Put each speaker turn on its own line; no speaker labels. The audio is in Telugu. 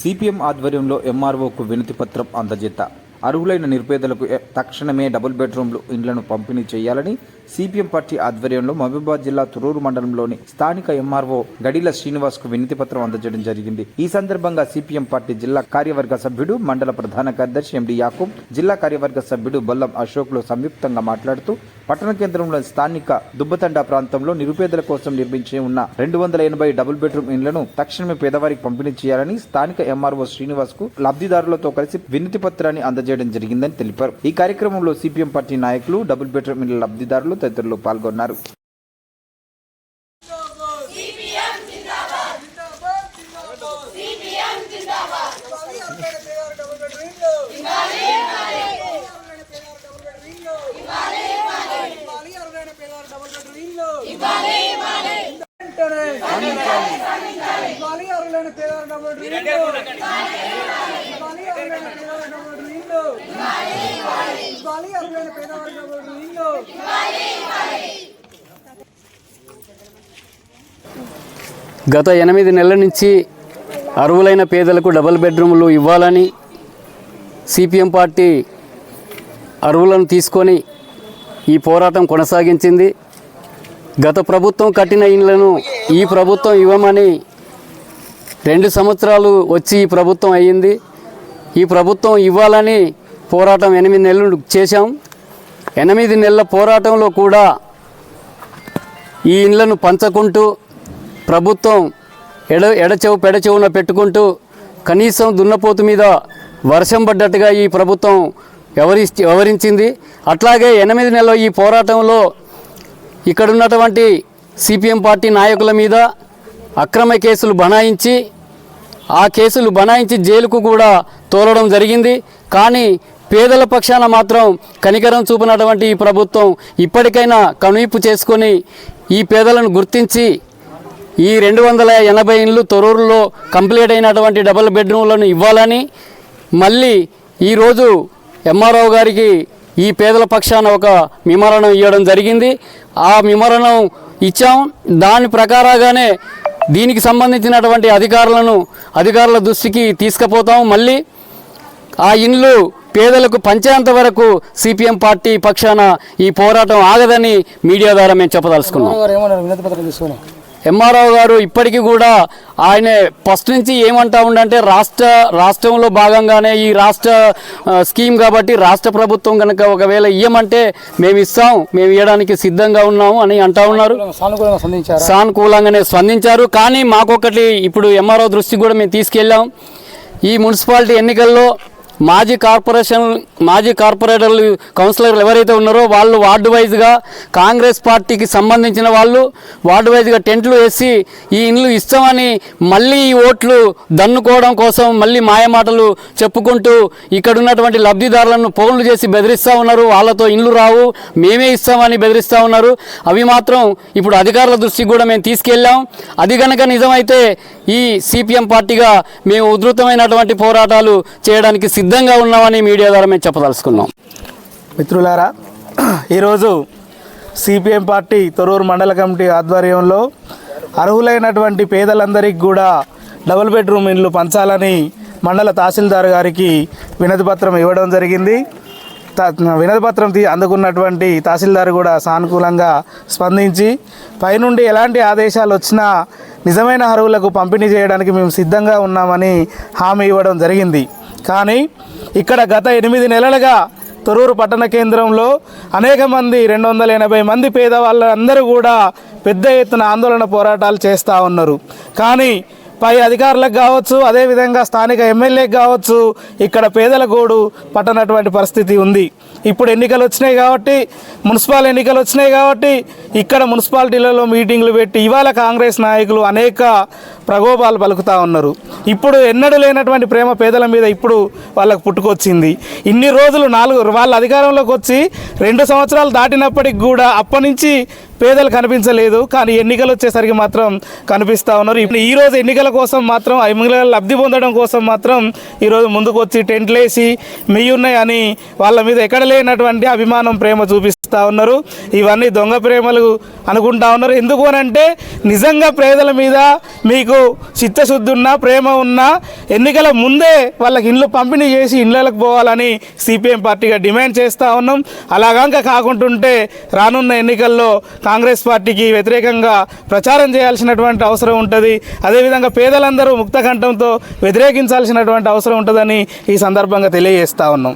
సిపిఎం ఆధ్వర్యంలో ఎంఆర్ఓకు వినతి పత్రం అందజేత అర్హులైన నిరుపేదలకు తక్షణమే డబుల్ బెడ్రూమ్లు ఇండ్లను పంపిణీ చేయాలని సిపిఎం పార్టీ ఆధ్వర్యంలో మహబూబాబాద్ జిల్లా తురూరు మండలంలోని స్థానిక ఎంఆర్ఓ గడిల శ్రీనివాస్కు వినతి పత్రం అందజేయడం జరిగింది. ఈ సందర్భంగా సిపిఎం పార్టీ జిల్లా కార్యవర్గ సభ్యుడు మండల ప్రధాన కార్యదర్శి ఎండి యాకూబ్, జిల్లా కార్యవర్గ సభ్యుడు బొల్లం అశోక్లు సంయుక్తంగా మాట్లాడుతూ పట్టణ కేంద్రంలోని స్థానిక దుబ్బతండా ప్రాంతంలో నిరుపేదల కోసం నిర్మించి ఉన్న 280 డబుల్ బెడ్రూమ్ ఇండ్లను తక్షణమే పేదవారికి పంపిణీ చేయాలని స్థానిక ఎంఆర్ఓ శ్రీనివాస్ కు లబ్ధిదారులతో కలిసి వినతి పత్రాన్ని అందజేయడం జరిగిందని తెలిపారు. ఈ కార్యక్రమంలో సిపిఎం పార్టీ నాయకులు, డబుల్ బెడ్రూమ్ ఇండ్ల లబ్ధిదారులు తదితరులు పాల్గొన్నారు.
గత 8 నెలల నుంచి అర్హులైన పేదలకు డబుల్ బెడ్రూమ్లు ఇవ్వాలని సిపిఎం పార్టీ అర్హులను తీసుకొని ఈ పోరాటం కొనసాగించింది. గత ప్రభుత్వం కట్టిన ఇండ్లను ఈ ప్రభుత్వం ఇవ్వమని 2 సంవత్సరాలు వచ్చి ఈ ప్రభుత్వం అయ్యింది. ఈ ప్రభుత్వం ఇవ్వాలని పోరాటం 8 నెలలు చేశాం. 8 నెలల పోరాటంలో కూడా ఈ ఇండ్లను పంచకుంటూ ప్రభుత్వం ఎడచెవు పెడచెవున పెట్టుకుంటూ కనీసం దున్నపోతు మీద వర్షం పడ్డట్టుగా ఈ ప్రభుత్వం వ్యవహరించింది. అట్లాగే 8 నెలల ఈ పోరాటంలో ఇక్కడ ఉన్నటువంటి సిపిఎం పార్టీ నాయకుల మీద అక్రమ కేసులు బనాయించి ఆ కేసులు బనాయించి జైలుకు కూడా తోలడం జరిగింది. కానీ పేదల పక్షాన మాత్రం కనికరం చూపినటువంటి ఈ ప్రభుత్వం ఇప్పటికైనా కనువిప్పు చేసుకొని ఈ పేదలను గుర్తించి ఈ 280 ఇండ్లు తొర్రూరులో కంప్లీట్ అయినటువంటి డబుల్ బెడ్రూమ్లను ఇవ్వాలని మళ్ళీ ఈరోజు ఎంఆర్ఓ గారికి ఈ పేదల పక్షాన ఒక మెమోరాండం ఇవ్వడం జరిగింది. ఆ మెమోరాండం ఇచ్చాం. దాని ప్రకారంగానే దీనికి సంబంధించినటువంటి అధికారుల దృష్టికి తీసుకుపోతాం. మళ్ళీ ఆ ఇండ్లు పేదలకు పంచేంత వరకు సిపిఎం పార్టీ పక్షాన ఈ పోరాటం ఆగదని మీడియా ద్వారా మేము చెప్పదలుచుకున్నాం. ఎంఆర్ఓ గారు ఇప్పటికీ కూడా ఆయన ఫస్ట్ నుంచి ఏమంటా ఉండంటే రాష్ట్రంలో భాగంగానే ఈ రాష్ట్ర స్కీమ్ కాబట్టి రాష్ట్ర ప్రభుత్వం కనుక ఒకవేళ ఇవ్వమంటే మేము ఇస్తాం, మేము ఇవ్వడానికి సిద్ధంగా ఉన్నాము అని అంటా ఉన్నారు. సానుకూలంగానే స్పందించారు. కానీ మాకొకటి ఇప్పుడు ఎంఆర్ఓ దృష్టికి కూడా మేము తీసుకెళ్ళాం. ఈ మున్సిపాలిటీ ఎన్నికల్లో మాజీ కార్పొరేటర్లు కౌన్సిలర్లు ఎవరైతే ఉన్నారో వాళ్ళు వార్డు వైజ్గా కాంగ్రెస్ పార్టీకి సంబంధించిన వాళ్ళు వార్డు వైజ్గా టెంట్లు వేసి ఈ ఇండ్లు ఇస్తామని మళ్ళీ ఈ ఓట్లు దన్నుకోవడం కోసం మళ్ళీ మాయమాటలు చెప్పుకుంటూ ఇక్కడ ఉన్నటువంటి లబ్ధిదారులను ఫోన్లు చేసి బెదిరిస్తూ ఉన్నారు. వాళ్ళతో ఇండ్లు రావు, మేమే ఇస్తామని బెదిరిస్తూ ఉన్నారు. అవి మాత్రం ఇప్పుడు అధికారుల దృష్టికి కూడా మేము తీసుకెళ్ళాం. అది కనుక నిజమైతే ఈ సిపిఎం పార్టీగా మేము ఉధృతమైనటువంటి పోరాటాలు చేయడానికి సిద్ధంగా ఉన్నామని మీడియా ద్వారా మేము చెప్పదలుచుకున్నాం.
మిత్రులారా, ఈరోజు సిపిఎం పార్టీ తొర్రూరు మండల కమిటీ ఆధ్వర్యంలో అర్హులైనటువంటి పేదలందరికీ కూడా డబుల్ బెడ్రూమ్ ఇండ్లు పంచాలని మండల తహసీల్దార్ గారికి వినతిపత్రం ఇవ్వడం జరిగింది. వినతిపత్రం అందుకున్నటువంటి తహసీల్దార్ కూడా సానుకూలంగా స్పందించి పైనుండి ఎలాంటి ఆదేశాలు వచ్చినా నిజమైన అర్హులకు పంపిణీ చేయడానికి మేము సిద్ధంగా ఉన్నామని హామీ ఇవ్వడం జరిగింది. కానీ ఇక్కడ గత 8 నెలలుగా తొర్రూరు పట్టణ కేంద్రంలో అనేక మంది 280 మంది పేదవాళ్ళందరూ కూడా పెద్ద ఎత్తున ఆందోళన పోరాటాలు చేస్తూ ఉన్నారు. కానీ పై అధికారులకు కావచ్చు, అదేవిధంగా స్థానిక ఎమ్మెల్యేకి కావచ్చు ఇక్కడ పేదల గోడు పట్టనటువంటి పరిస్థితి ఉంది. ఇప్పుడు ఎన్నికలు వచ్చినాయి కాబట్టి, మున్సిపల్ ఎన్నికలు వచ్చినాయి కాబట్టి ఇక్కడ మున్సిపాలిటీలలో మీటింగ్లు పెట్టి ఇవాళ కాంగ్రెస్ నాయకులు అనేక ప్రగోభాలు పలుకుతూ ఉన్నారు. ఇప్పుడు ఎన్నడూ లేనటువంటి ప్రేమ పేదల మీద ఇప్పుడు వాళ్ళకు పుట్టుకొచ్చింది. ఇన్ని రోజులు వాళ్ళ అధికారంలోకి వచ్చి 2 సంవత్సరాలు దాటినప్పటికి కూడా అప్పటి నుంచి పేదలు కనిపించలేదు. కానీ ఎన్నికలు వచ్చేసరికి మాత్రం కనిపిస్తూ ఉన్నారు. ఇప్పుడు ఈరోజు ఎన్నికల కోసం మాత్రం ఎమ్మెల్యేల లబ్ధి పొందడం కోసం మాత్రం ఈరోజు ముందుకు వచ్చి టెంట్లు వేసి మెయ్యున్నాయి అని వాళ్ళ మీద ఎక్కడ లేనటువంటి అభిమానం, ప్రేమ చూపిస్తారు. ఉన్నారు. ఇవన్నీ దొంగ ప్రేమలు అనుకుంటా ఉన్నారు. ఎందుకు అనంటే నిజంగా పేదల మీద మీకు చిత్తశుద్ధి ఉన్నా, ప్రేమ ఉన్నా ఎన్నికల ముందే వాళ్ళకి ఇండ్లు పంపిణీ చేసి ఇళ్ళకి పోవాలని సిపిఎం పార్టీగా డిమాండ్ చేస్తూ ఉన్నాం. అలాగంక కాకుంటుంటే రానున్న ఎన్నికల్లో కాంగ్రెస్ పార్టీకి వ్యతిరేకంగా ప్రచారం చేయాల్సినటువంటి అవసరం ఉంటుంది. అదేవిధంగా పేదలందరూ ముక్తకంఠంతో వ్యతిరేకించాల్సినటువంటి అవసరం ఉంటుందని ఈ సందర్భంగా తెలియజేస్తూ ఉన్నాం.